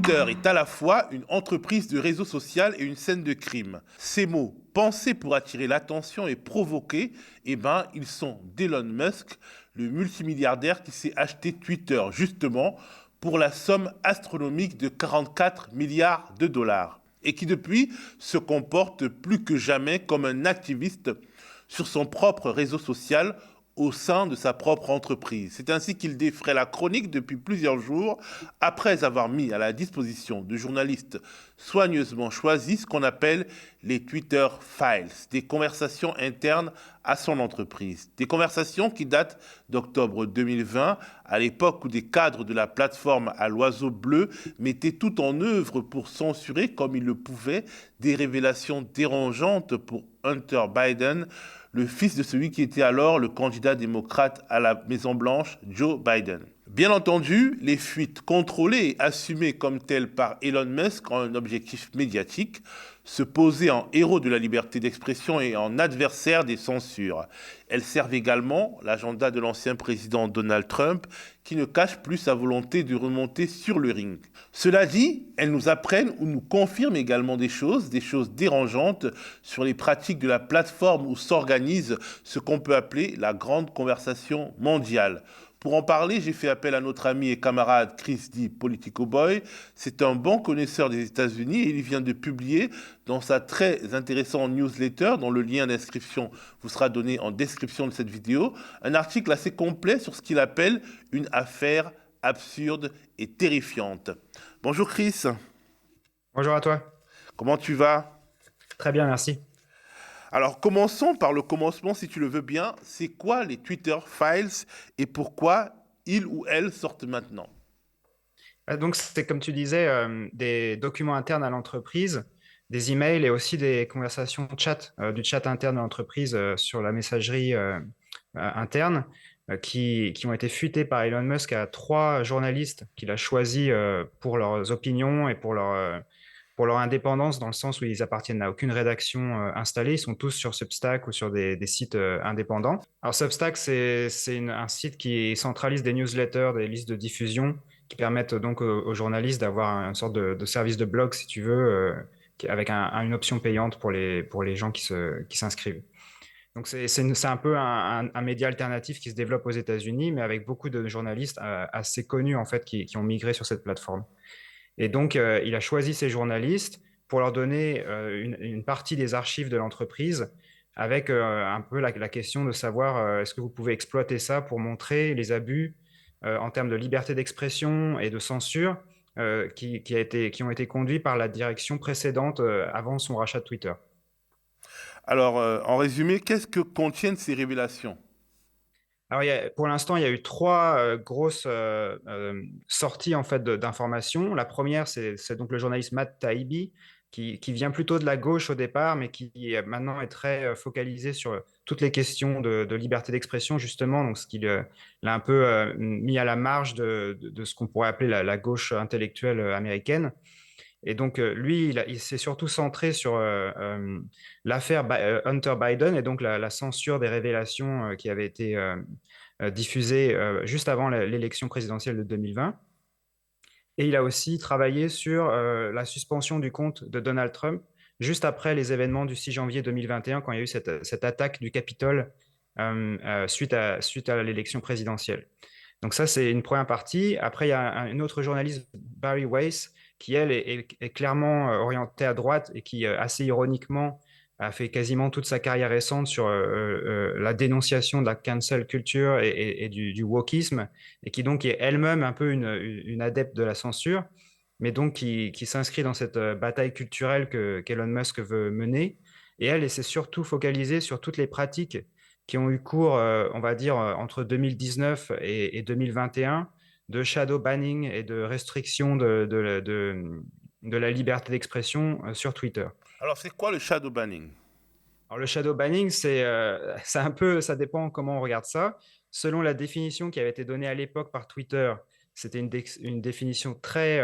Twitter est à la fois une entreprise de réseau social et une scène de crime. Ces mots, pensés pour attirer l'attention et provoquer, ils sont d'Elon Musk, le multimilliardaire qui s'est acheté Twitter, justement, pour la somme astronomique de 44 milliards de dollars. Et qui depuis se comporte plus que jamais comme un activiste sur son propre réseau social au sein de sa propre entreprise. C'est ainsi qu'il défraie la chronique depuis plusieurs jours, après avoir mis à la disposition de journalistes soigneusement choisis ce qu'on appelle les Twitter Files, des conversations internes à son entreprise. Des conversations qui datent d'octobre 2020, à l'époque où des cadres de la plateforme à l'oiseau bleu mettaient tout en œuvre pour censurer, comme ils le pouvaient, des révélations dérangeantes pour Hunter Biden, le fils de celui qui était alors le candidat démocrate à la Maison-Blanche, Joe Biden. Bien entendu, les fuites contrôlées et assumées comme telles par Elon Musk ont un objectif médiatique, se poser en héros de la liberté d'expression et en adversaire des censures. Elles servent également l'agenda de l'ancien président Donald Trump, qui ne cache plus sa volonté de remonter sur le ring. Cela dit, elles nous apprennent ou nous confirment également des choses dérangeantes sur les pratiques de la plateforme où s'organise ce qu'on peut appeler la grande conversation mondiale. Pour en parler, j'ai fait appel à notre ami et camarade Chris D. Politico Boy. C'est un bon connaisseur des États-Unis et il vient de publier dans sa très intéressante newsletter, dont le lien d'inscription vous sera donné en description de cette vidéo, un article assez complet sur ce qu'il appelle une affaire absurde et terrifiante. Bonjour Chris. Bonjour à toi. Comment tu vas? Très bien, merci. Alors commençons par le commencement si tu le veux bien. C'est quoi les Twitter Files et pourquoi ils ou elles sortent maintenant? Donc, c'est comme tu disais, des documents internes à l'entreprise, des emails et aussi des conversations chat, du chat interne de l'entreprise sur la messagerie interne qui ont été fuités par Elon Musk à trois journalistes qu'il a choisis pour leurs opinions et pour leur indépendance, dans le sens où ils appartiennent à aucune rédaction installée. Ils sont tous sur Substack ou sur des sites indépendants. Alors, Substack, c'est un site qui centralise des newsletters, des listes de diffusion qui permettent donc aux journalistes d'avoir une sorte de service de blog, si tu veux, avec une option payante pour les gens qui s'inscrivent. Donc, c'est un peu un média alternatif qui se développe aux États-Unis, mais avec beaucoup de journalistes assez connus, en fait, qui ont migré sur cette plateforme. Et donc, il a choisi ces journalistes pour leur donner une partie des archives de l'entreprise avec un peu la question de savoir est-ce que vous pouvez exploiter ça pour montrer les abus en termes de liberté d'expression et de censure qui ont été conduits par la direction précédente avant son rachat de Twitter. Alors en résumé, qu'est-ce que contiennent ces révélations? Alors, pour l'instant, il y a eu trois grosses sorties en fait d'informations. La première, c'est donc le journaliste Matt Taibbi, qui vient plutôt de la gauche au départ, mais qui maintenant est très focalisé sur toutes les questions de liberté d'expression, justement, donc ce qui l'a un peu mis à la marge de ce qu'on pourrait appeler la gauche intellectuelle américaine. Et donc, lui, il s'est surtout centré sur l'affaire Hunter Biden et donc la censure des révélations qui avaient été diffusées juste avant l'élection présidentielle de 2020. Et il a aussi travaillé sur la suspension du compte de Donald Trump juste après les événements du 6 janvier 2021, quand il y a eu cette attaque du Capitole suite à l'élection présidentielle. Donc ça, c'est une première partie. Après, il y a une autre journaliste, Barry Weiss, qui, elle, est clairement orientée à droite et qui, assez ironiquement, a fait quasiment toute sa carrière récente sur la dénonciation de la cancel culture et du wokisme, et qui donc est elle-même un peu une adepte de la censure, mais donc qui s'inscrit dans cette bataille culturelle qu'Elon Musk veut mener. Et elle s'est surtout focalisée sur toutes les pratiques qui ont eu cours, on va dire, entre 2019 et 2021, de shadow banning et de restriction de la liberté d'expression sur Twitter. Alors c'est quoi le shadow banning? Alors, le shadow banning, c'est un peu, ça dépend comment on regarde ça. Selon la définition qui avait été donnée à l'époque par Twitter, c'était une définition très,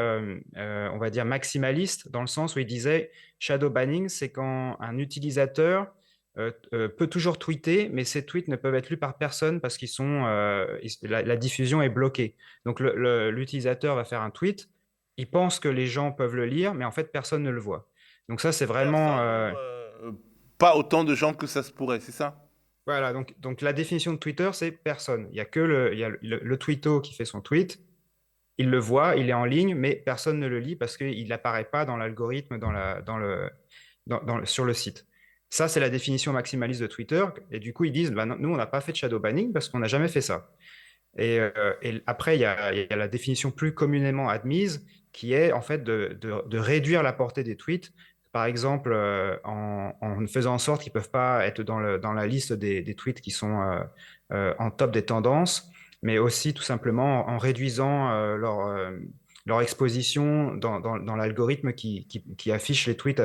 on va dire, maximaliste, dans le sens où il disait shadow banning, c'est quand un utilisateur peut toujours tweeter, mais ses tweets ne peuvent être lus par personne parce la diffusion est bloquée. Donc, l'utilisateur va faire un tweet, il pense que les gens peuvent le lire, mais en fait, personne ne le voit. Donc ça, c'est vraiment... Personne ou pas autant de gens que ça se pourrait, c'est ça? voilà, donc la définition de Twitter, c'est personne. Il y a que il y a le tweeto qui fait son tweet, il le voit, il est en ligne, mais personne ne le lit parce qu'il n'apparaît pas dans l'algorithme, sur le site. Ça, c'est la définition maximaliste de Twitter. Et du coup, ils disent, bah, nous, on n'a pas fait de shadow banning parce qu'on n'a jamais fait ça. Et après, il y a la définition plus communément admise qui est en fait de réduire la portée des tweets. Par exemple, en faisant en sorte qu'ils ne peuvent pas être dans la liste des tweets qui sont en top des tendances, mais aussi tout simplement en réduisant leur exposition dans l'algorithme qui affiche les tweets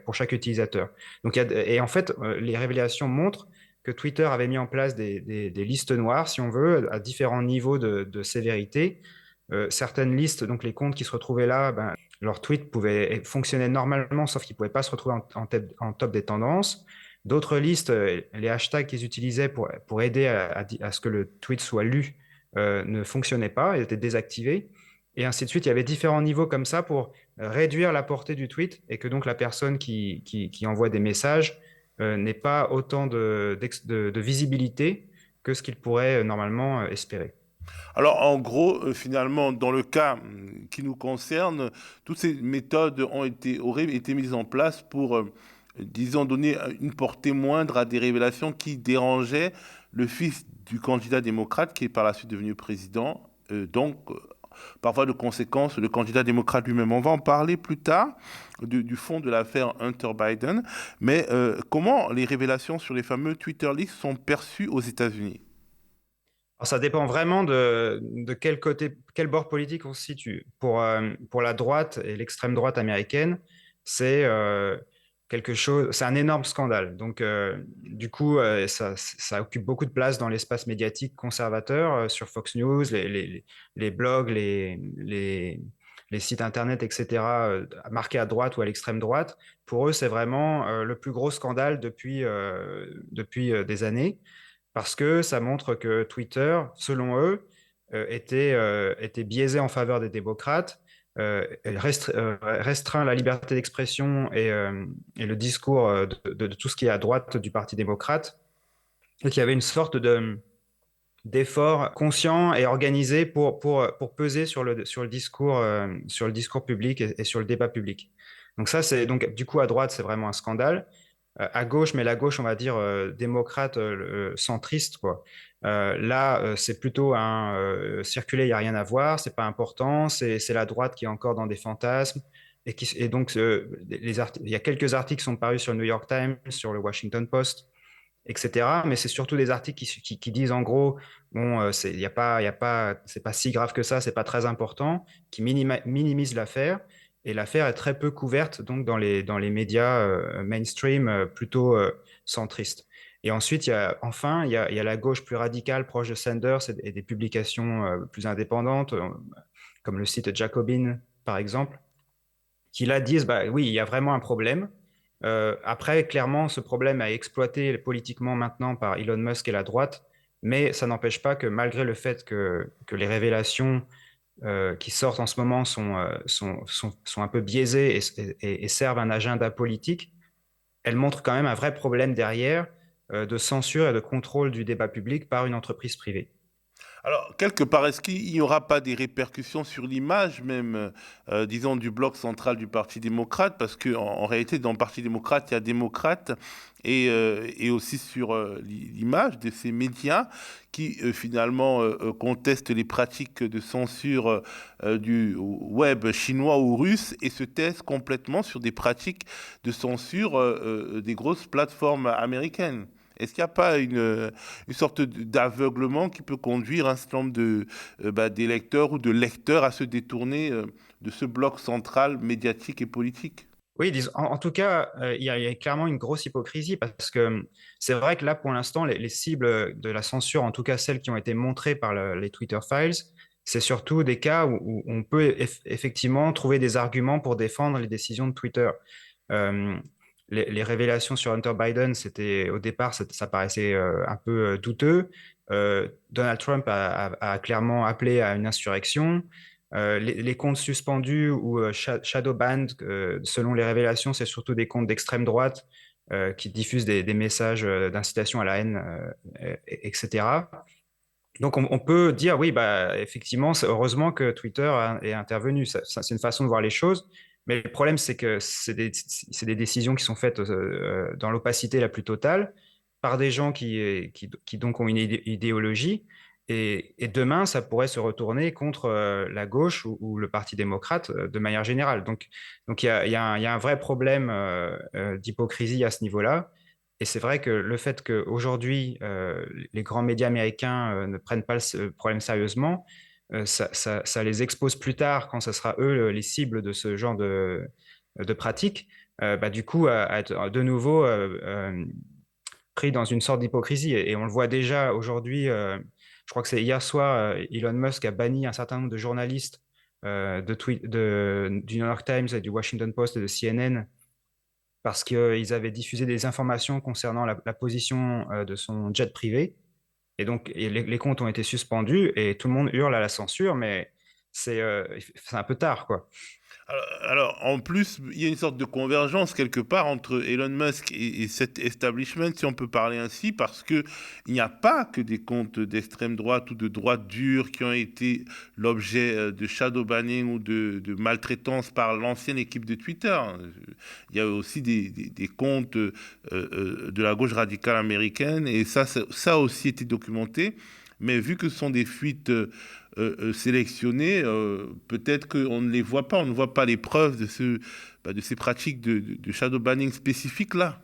pour chaque utilisateur. Donc, et en fait, les révélations montrent que Twitter avait mis en place des listes noires, si on veut, à différents niveaux de sévérité. Certaines listes, donc les comptes qui se retrouvaient là, ben, leurs tweets pouvaient fonctionner normalement, sauf qu'ils ne pouvaient pas se retrouver en top des tendances. D'autres listes, les hashtags qu'ils utilisaient pour aider à ce que le tweet soit lu ne fonctionnaient pas, ils étaient désactivés. Et ainsi de suite, il y avait différents niveaux comme ça pour réduire la portée du tweet et que donc la personne qui envoie des messages n'ait pas autant de visibilité que ce qu'il pourrait normalement espérer. Alors, en gros, finalement, dans le cas qui nous concerne, toutes ces méthodes auraient été mises en place pour, disons, donner une portée moindre à des révélations qui dérangeaient le fils du candidat démocrate qui est par la suite devenu président. Par voie de conséquence, le candidat démocrate lui-même. On va en parler plus tard du fond de l'affaire Hunter Biden. Mais comment les révélations sur les fameux Twitter leaks sont perçues aux États-Unis? Alors, ça dépend vraiment de quel côté, quel bord politique on se situe. Pour la droite et l'extrême droite américaine, c'est c'est un énorme scandale. Donc, du coup, ça occupe beaucoup de place dans l'espace médiatique conservateur, sur Fox News, les blogs, les sites internet, etc., marqués à droite ou à l'extrême droite. Pour eux, c'est vraiment le plus gros scandale depuis des années parce que ça montre que Twitter, selon eux, était biaisé en faveur des démocrates, restreint la liberté d'expression et le discours de tout ce qui est à droite du Parti démocrate, et qu'il y avait une sorte d'effort conscient et organisé pour peser sur le discours public et sur le débat public. Donc ça, c'est donc du coup à droite, c'est vraiment un scandale. À gauche, mais la gauche, on va dire démocrate, centriste, quoi. Là, c'est plutôt un circuler, il n'y a rien à voir, c'est pas important, c'est la droite qui est encore dans des fantasmes. Et donc, il y a quelques articles qui sont parus sur le New York Times, sur le Washington Post, etc. Mais c'est surtout des articles qui disent en gros, bon, c'est pas si grave que ça, c'est pas très important, qui minimisent l'affaire. Et l'affaire est très peu couverte donc dans les médias mainstream plutôt centristes. Et ensuite, il y a la gauche plus radicale, proche de Sanders et des publications plus indépendantes, comme le site Jacobin, par exemple, qui là disent, bah oui, il y a vraiment un problème. Après, clairement, ce problème est exploité politiquement maintenant par Elon Musk et la droite, mais ça n'empêche pas que malgré le fait que les révélations qui sortent en ce moment sont un peu biaisées et servent un agenda politique, elles montrent quand même un vrai problème derrière de censure et de contrôle du débat public par une entreprise privée. Alors, quelque part, est-ce qu'il n'y aura pas des répercussions sur l'image même, disons, du bloc central du Parti démocrate? Parce qu'en réalité, dans le Parti démocrate, il y a démocrates et aussi sur l'image de ces médias qui finalement contestent les pratiques de censure du web chinois ou russe et se taisent complètement sur des pratiques de censure des grosses plateformes américaines. Est-ce qu'il n'y a pas une sorte d'aveuglement qui peut conduire un certain nombre d'électeurs ou de lecteurs à se détourner de ce bloc central médiatique et politique? Oui, en tout cas, il y a clairement une grosse hypocrisie parce que c'est vrai que là, pour l'instant, les cibles de la censure, en tout cas celles qui ont été montrées par les Twitter Files, c'est surtout des cas où on peut effectivement trouver des arguments pour défendre les décisions de Twitter. Euh, les révélations sur Hunter Biden, au départ, ça paraissait un peu douteux. Donald Trump a clairement appelé à une insurrection. Les comptes suspendus ou shadow banned, selon les révélations, c'est surtout des comptes d'extrême droite qui diffusent des messages d'incitation à la haine, etc. Donc, on peut dire, oui, bah, effectivement, c'est heureusement que Twitter est intervenu. C'est une façon de voir les choses. Mais le problème, c'est que c'est des décisions qui sont faites dans l'opacité la plus totale par des gens qui donc ont une idéologie. Et demain, ça pourrait se retourner contre la gauche ou le Parti démocrate de manière générale. Donc il y a un vrai problème d'hypocrisie à ce niveau-là. Et c'est vrai que le fait qu'aujourd'hui, les grands médias américains ne prennent pas le problème sérieusement, ça les expose plus tard, quand ce sera eux les cibles de ce genre de pratiques, bah, du coup, à être de nouveau pris dans une sorte d'hypocrisie. Et on le voit déjà aujourd'hui, je crois que c'est hier soir, Elon Musk a banni un certain nombre de journalistes du New York Times et du Washington Post et de CNN parce qu'ils avaient diffusé des informations concernant la position de son jet privé. Et les comptes ont été suspendus et tout le monde hurle à la censure, mais c'est un peu tard, quoi. En plus, il y a une sorte de convergence quelque part entre Elon Musk et cet establishment, si on peut parler ainsi, parce que il n'y a pas que des comptes d'extrême droite ou de droite dure qui ont été l'objet de shadow banning ou de maltraitance par l'ancienne équipe de Twitter. Il y a aussi des comptes de la gauche radicale américaine, et ça a aussi été documenté. Mais vu que ce sont des fuites sélectionnées, peut-être qu'on ne les voit pas, on ne voit pas les preuves de ces pratiques de shadow banning spécifiques là.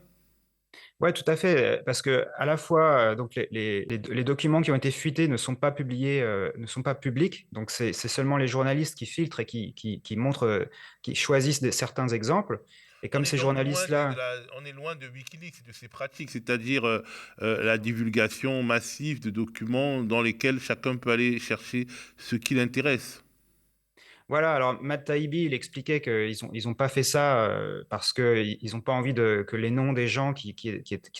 Ouais, tout à fait, parce que à la fois, donc les documents qui ont été fuités ne sont pas publiés, ne sont pas publics. Donc c'est seulement les journalistes qui filtrent et qui montrent, qui choisissent certains exemples. Et On comme est ces donc loin journalistes-là, on est loin de Wikileaks et de ces pratiques, c'est-à-dire la divulgation massive de documents dans lesquels chacun peut aller chercher ce qui l'intéresse. voilà, alors Matt Taibbi, il expliquait qu'ils ont pas fait ça parce qu'ils n'ont pas envie que les noms des gens qui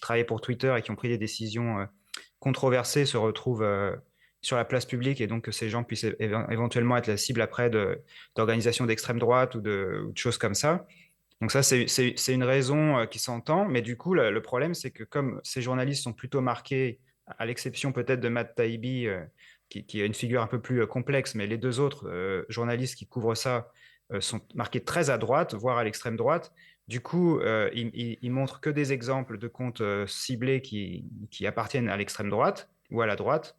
travaillaient pour Twitter et qui ont pris des décisions controversées se retrouvent sur la place publique et donc que ces gens puissent éventuellement être la cible après d'organisations d'extrême droite ou de choses comme ça. Donc ça, c'est une raison qui s'entend, mais du coup, le problème, c'est que comme ces journalistes sont plutôt marqués, à l'exception peut-être de Matt Taibbi, qui a une figure un peu plus complexe, mais les deux autres journalistes qui couvrent ça sont marqués très à droite, voire à l'extrême droite. Du coup, ils montrent que des exemples de comptes ciblés qui appartiennent à l'extrême droite ou à la droite,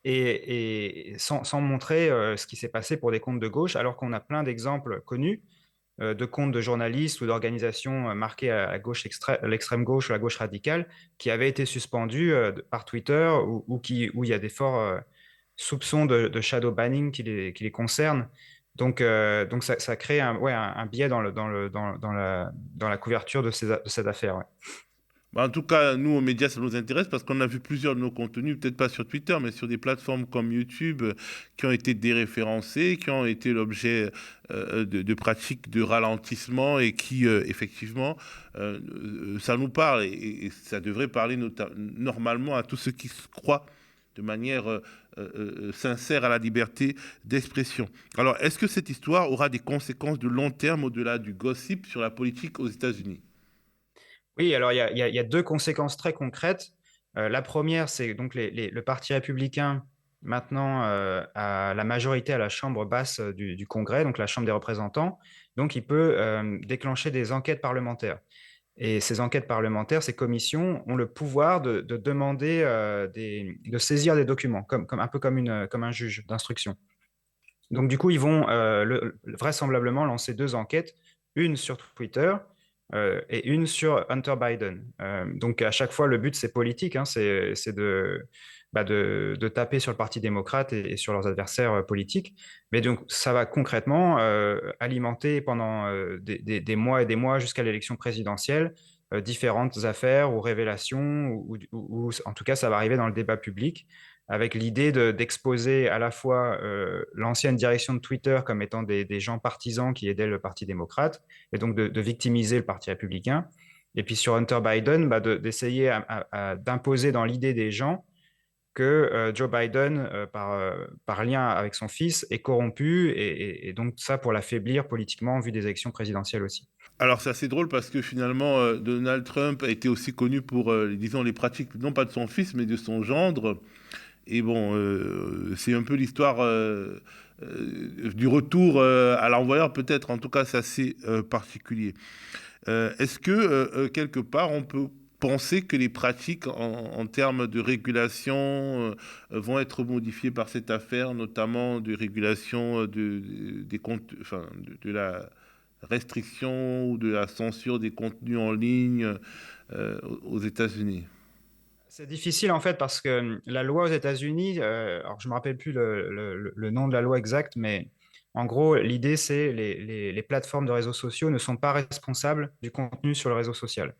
et sans montrer ce qui s'est passé pour des comptes de gauche, alors qu'on a plein d'exemples connus de comptes de journalistes ou d'organisations marquées à gauche l'extrême gauche ou la gauche radicale qui avaient été suspendus par Twitter où il y a des forts soupçons de shadow banning qui les concernent. Donc ça crée un biais dans la couverture de cette affaire. Ouais. Bah, en tout cas, nous, aux médias, ça nous intéresse parce qu'on a vu plusieurs de nos contenus, peut-être pas sur Twitter, mais sur des plateformes comme YouTube, qui ont été déréférencés, qui ont été l'objet de pratiques de ralentissement et qui, effectivement, ça nous parle et ça devrait parler normalement à tous ceux qui se croient de manière sincère à la liberté d'expression. Alors, est-ce que cette histoire aura des conséquences de long terme au-delà du gossip sur la politique aux États-Unis? Oui, alors il y a deux conséquences très concrètes. La première, c'est donc le Parti républicain maintenant a la majorité à la Chambre basse du Congrès, donc la Chambre des représentants. Donc il peut déclencher des enquêtes parlementaires. Et ces enquêtes parlementaires, ces commissions ont le pouvoir de demander, de saisir des documents, un peu comme un juge d'instruction. Donc du coup, ils vont vraisemblablement lancer deux enquêtes, une sur Twitter et une sur Hunter Biden. Donc à chaque fois, le but, c'est politique, hein, c'est de taper sur le Parti démocrate et sur leurs adversaires politiques. Mais donc ça va concrètement alimenter pendant des mois et des mois jusqu'à l'élection présidentielle différentes affaires ou révélations, ou en tout cas, ça va arriver dans le débat public avec l'idée d'exposer à la fois l'ancienne direction de Twitter comme étant des gens partisans qui aidaient le Parti démocrate, et donc de victimiser le Parti républicain. Et puis sur Hunter Biden, d'essayer d'imposer dans l'idée des gens que Joe Biden, par lien avec son fils, est corrompu, et donc ça pour l'affaiblir politiquement, vu des élections présidentielles aussi. Alors c'est assez drôle parce que finalement Donald Trump a été aussi connu pour, disons, les pratiques non pas de son fils mais de son gendre. Et bon, c'est un peu l'histoire du retour à l'envoyeur peut-être. En tout cas, c'est assez particulier. Est-ce que quelque part on peut penser que les pratiques en termes de régulation vont être modifiées par cette affaire, notamment de régulation des comptes, enfin, de la restriction ou de la censure des contenus en ligne aux États-Unis? C'est difficile en fait parce que la loi aux États-Unis, alors je me rappelle plus le nom de la loi exacte, mais en gros, l'idée c'est les plateformes de réseaux sociaux ne sont pas responsables du contenu sur le réseau social.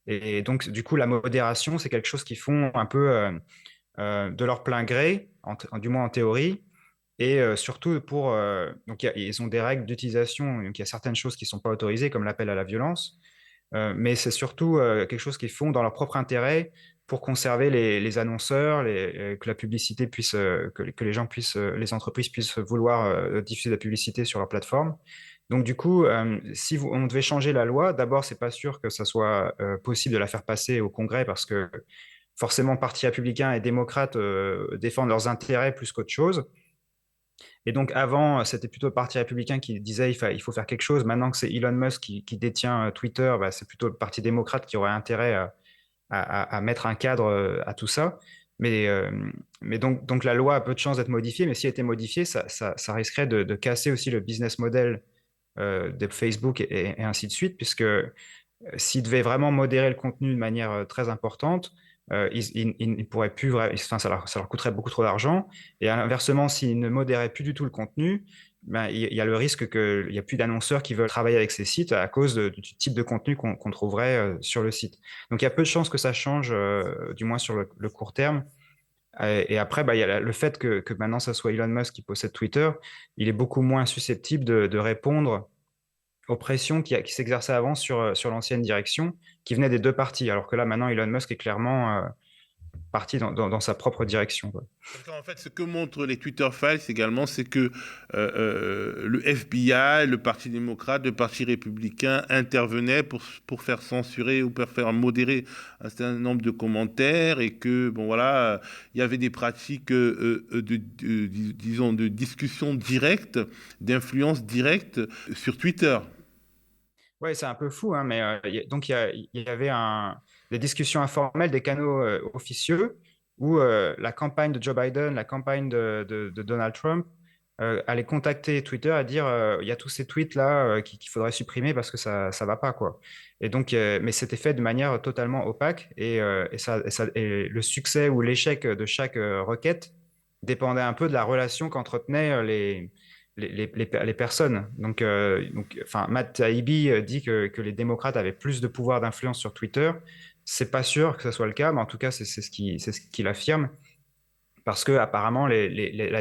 Et donc, du coup, la modération, c'est quelque chose qu'ils font un peu de leur plein gré, du moins en théorie. Et surtout donc ils ont des règles d'utilisation, donc il y a certaines choses qui ne sont pas autorisées, comme l'appel à la violence. Mais c'est surtout quelque chose qu'ils font dans leur propre intérêt pour conserver les annonceurs, que la publicité puisse, que les gens puissent, les entreprises puissent vouloir diffuser de la publicité sur leur plateforme. Donc du coup, si on devait changer la loi, d'abord, c'est pas sûr que ça soit possible de la faire passer au Congrès parce que forcément, parti républicain et démocrate défendent leurs intérêts plus qu'autre chose. Et donc avant, c'était plutôt le Parti républicain qui disait il faut faire quelque chose. Maintenant que c'est Elon Musk qui détient Twitter, bah, c'est plutôt le Parti démocrate qui aurait intérêt à mettre un cadre à tout ça. Mais, euh, mais donc la loi a peu de chances d'être modifiée, mais si elle était modifiée, ça risquerait de casser aussi le business model de Facebook et ainsi de suite, puisque s'ils devaient vraiment modérer le contenu de manière très importante, ils ne pourraient plus, enfin, ça leur coûterait beaucoup trop d'argent. Et inversement, s'ils ne modéraient plus du tout le contenu, ben, il y a le risque qu'il n'y a plus d'annonceurs qui veulent travailler avec ces sites à cause du type de contenu qu'on trouverait sur le site. Donc il y a peu de chances que ça change, du moins sur le court terme. Et après, bah, il y a le fait que maintenant, ça soit Elon Musk qui possède Twitter, il est beaucoup moins susceptible de répondre aux pressions qui s'exerçaient avant sur l'ancienne direction, qui venait des deux partis, alors que là, maintenant, Elon Musk est clairement parti dans sa propre direction, quoi. Parce qu'en fait, ce que montrent les Twitter Files également, c'est que le FBI, le Parti démocrate, le Parti républicain intervenaient pour faire censurer ou pour faire modérer un certain nombre de commentaires et que, bon voilà, il y avait des pratiques disons, de discussion directe, d'influence directe sur Twitter. Ouais, c'est un peu fou, hein, mais donc il y avait des discussions informelles, des canaux officieux, où la campagne de Joe Biden, la campagne de Donald Trump allait contacter Twitter et dire il y a tous ces tweets-là qu'il faudrait supprimer parce que ça va pas, quoi. Et donc, mais c'était fait de manière totalement opaque, et le succès ou l'échec de chaque requête dépendait un peu de la relation qu'entretenaient les personnes. Enfin, Matt Taibbi dit que les démocrates avaient plus de pouvoir d'influence sur Twitter. C'est pas sûr que ce soit le cas, mais en tout cas, c'est ce qu'il affirme, parce que apparemment,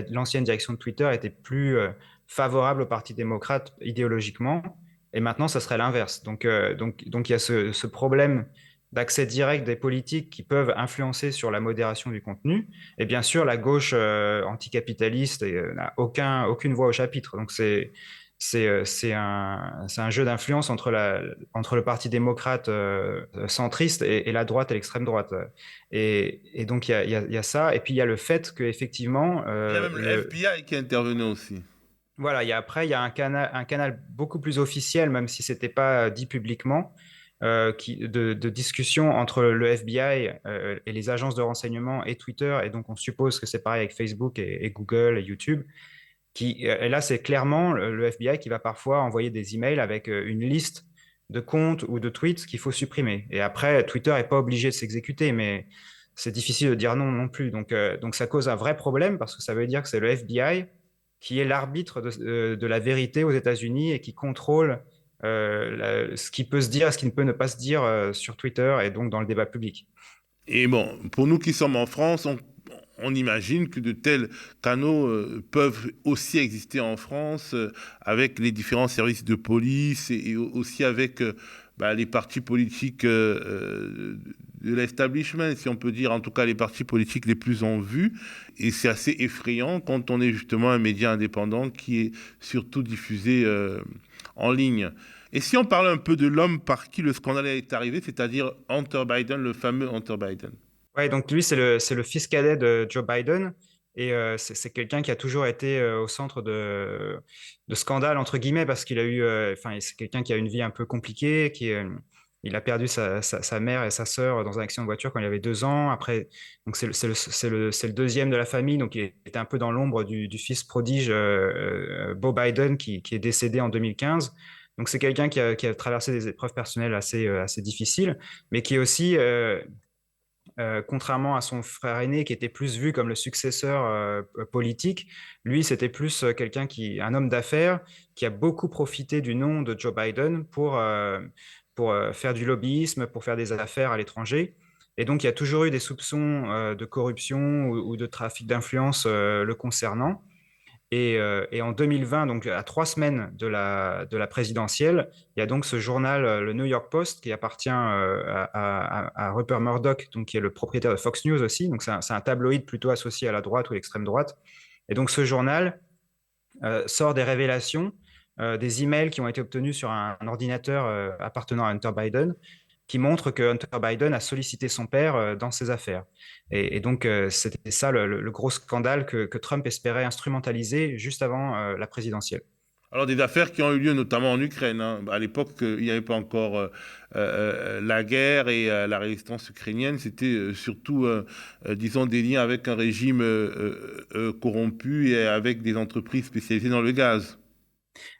l'ancienne direction de Twitter était plus favorable au Parti démocrate idéologiquement, et maintenant, ça serait l'inverse. Donc, il y a ce problème d'accès direct des politiques qui peuvent influencer sur la modération du contenu. Et bien sûr, la gauche anticapitaliste n'a aucune voix au chapitre. Donc, c'est un jeu d'influence entre le Parti démocrate centriste et la droite et l'extrême droite. Et donc, il y a ça. Et puis, il y a le fait qu'effectivement, Il y a même le FBI qui intervenait aussi. voilà, après, il y a un canal beaucoup plus officiel, même si ce n'était pas dit publiquement, de discussion entre le FBI et les agences de renseignement et Twitter. Et donc, on suppose que c'est pareil avec Facebook et Google et YouTube. Et là, c'est clairement le FBI qui va parfois envoyer des emails avec une liste de comptes ou de tweets qu'il faut supprimer. Et après, Twitter n'est pas obligé de s'exécuter, mais c'est difficile de dire non non plus. Donc ça cause un vrai problème parce que ça veut dire que c'est le FBI qui est l'arbitre de la vérité aux États-Unis et qui contrôle ce qui peut se dire et ce qui ne peut ne pas se dire sur Twitter et donc dans le débat public. Et bon, pour nous qui sommes en France, on imagine que de tels canaux peuvent aussi exister en France avec les différents services de police et aussi avec bah, les partis politiques de l'establishment, si on peut dire, en tout cas les partis politiques les plus en vue. Et c'est assez effrayant quand on est justement un média indépendant qui est surtout diffusé en ligne. Et si on parlait un peu de l'homme par qui le scandale est arrivé, c'est-à-dire Hunter Biden, le fameux Hunter Biden. Ouais, donc lui, c'est le fils cadet de Joe Biden. Et c'est quelqu'un qui a toujours été au centre de scandales, entre guillemets, parce qu'il a eu, enfin, c'est quelqu'un qui a une vie un peu compliquée, il a perdu sa mère et sa sœur dans un accident de voiture quand il avait 2 ans. Après, donc c'est le deuxième de la famille, donc il était un peu dans l'ombre du fils prodige Beau Biden qui est décédé en 2015. Donc c'est quelqu'un qui a traversé des épreuves personnelles assez difficiles, mais qui est aussi contrairement à son frère aîné qui était plus vu comme le successeur politique, lui c'était plus un homme d'affaires qui a beaucoup profité du nom de Joe Biden pour faire du lobbyisme, pour faire des affaires à l'étranger. Et donc il y a toujours eu des soupçons de corruption ou de trafic d'influence le concernant. Et en 2020, donc à 3 semaines de la présidentielle, il y a donc ce journal, le New York Post, qui appartient à Rupert Murdoch, donc qui est le propriétaire de Fox News aussi. Donc c'est un tabloïd plutôt associé à la droite ou l'extrême droite. Et donc ce journal sort des révélations, des emails qui ont été obtenus sur un ordinateur appartenant à Hunter Biden, qui montre que Hunter Biden a sollicité son père dans ses affaires. Et donc, c'était ça le gros scandale que Trump espérait instrumentaliser juste avant la présidentielle. Alors des affaires qui ont eu lieu notamment en Ukraine, hein. À l'époque, il n'y avait pas encore la guerre et la résistance ukrainienne. C'était surtout, disons, des liens avec un régime corrompu et avec des entreprises spécialisées dans le gaz.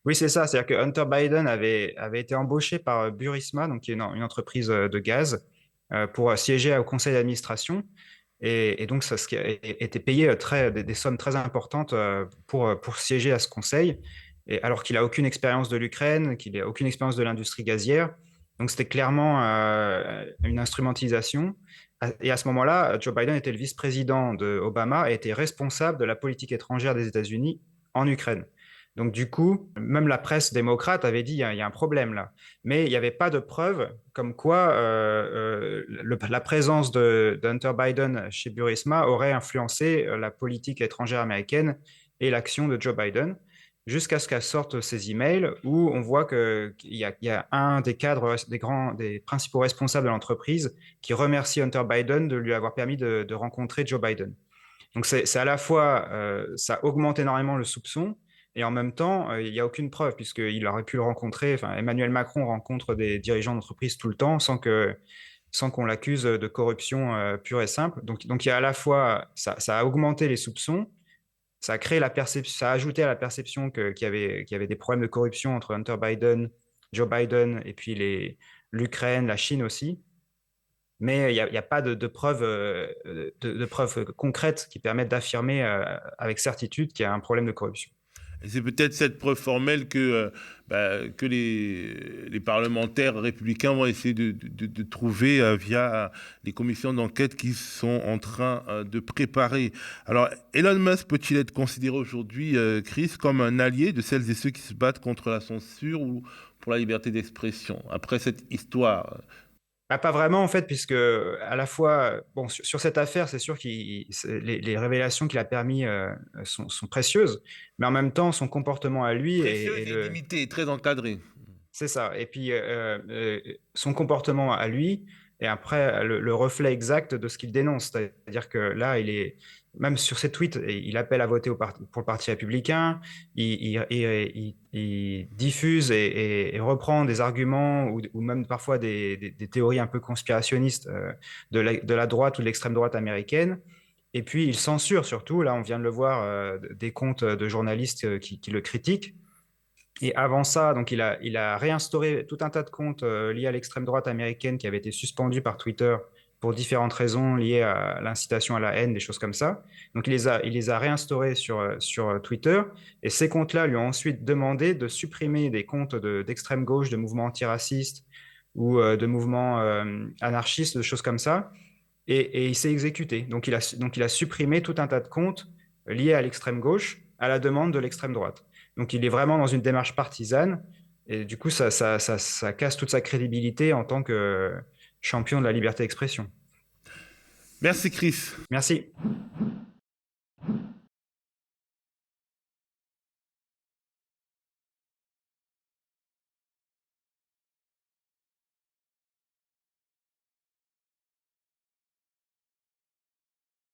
Oui, c'est ça. C'est-à-dire que Hunter Biden avait été embauché par Burisma, donc qui est une entreprise de gaz, pour siéger au conseil d'administration. Et donc, ça était payé des sommes très importantes pour siéger à ce conseil, et alors qu'il n'a aucune expérience de l'Ukraine, qu'il n'a aucune expérience de l'industrie gazière. Donc, c'était clairement une instrumentalisation. Et à ce moment-là, Joe Biden était le vice-président de Obama et était responsable de la politique étrangère des États-Unis en Ukraine. Donc, du coup, même la presse démocrate avait dit il y a un problème là. Mais il n'y avait pas de preuves comme quoi la présence d'Hunter Biden chez Burisma aurait influencé la politique étrangère américaine et l'action de Joe Biden, jusqu'à ce qu'elle sorte ces emails où on voit qu'il y a un des cadres, des principaux responsables de l'entreprise qui remercie Hunter Biden de lui avoir permis de rencontrer Joe Biden. Donc c'est à la fois, ça augmente énormément le soupçon, et en même temps, il n'y a aucune preuve, puisqu'il aurait pu le rencontrer. Enfin, Emmanuel Macron rencontre des dirigeants d'entreprise tout le temps sans qu'on l'accuse de corruption pure et simple. Donc il y a à la fois, ça a augmenté les soupçons, ça a créé la perception, ça a ajouté à la perception qu'il y avait des problèmes de corruption entre Hunter Biden, Joe Biden, et puis l'Ukraine, la Chine aussi. Mais il y a pas de preuves, de preuves concrètes qui permettent d'affirmer avec certitude qu'il y a un problème de corruption. Et c'est peut-être cette preuve formelle que les parlementaires républicains vont essayer de trouver via les commissions d'enquête qu'ils sont en train de préparer. Alors, Elon Musk peut-il être considéré aujourd'hui, Chris, comme un allié de celles et ceux qui se battent contre la censure ou pour la liberté d'expression, après cette histoire? Bah, pas vraiment, en fait, puisque à la fois, bon, sur cette affaire, c'est sûr que les révélations qu'il a permis sont précieuses, mais en même temps, son comportement à lui Précieuse et limitée et très encadrée. c'est ça. Et puis, son comportement à lui est après le reflet exact de ce qu'il dénonce. C'est-à-dire que là, même sur ses tweets, il appelle à voter pour le Parti républicain, il diffuse et reprend des arguments ou même parfois des théories un peu conspirationnistes de la droite ou de l'extrême droite américaine. Et puis, il censure surtout, là, on vient de le voir, des comptes de journalistes qui le critiquent. Et avant ça, donc il a réinstauré tout un tas de comptes liés à l'extrême droite américaine qui avaient été suspendus par Twitter pour différentes raisons liées à l'incitation à la haine, des choses comme ça. Donc il les a réinstaurés sur Twitter, et ces comptes-là lui ont ensuite demandé de supprimer des comptes d'extrême gauche, de mouvements antiracistes ou de mouvements anarchistes, de choses comme ça. Et il s'est exécuté. Donc il a supprimé tout un tas de comptes liés à l'extrême gauche à la demande de l'extrême droite. Donc il est vraiment dans une démarche partisane, et du coup ça casse toute sa crédibilité en tant que champion de la liberté d'expression. Merci Chris. Merci.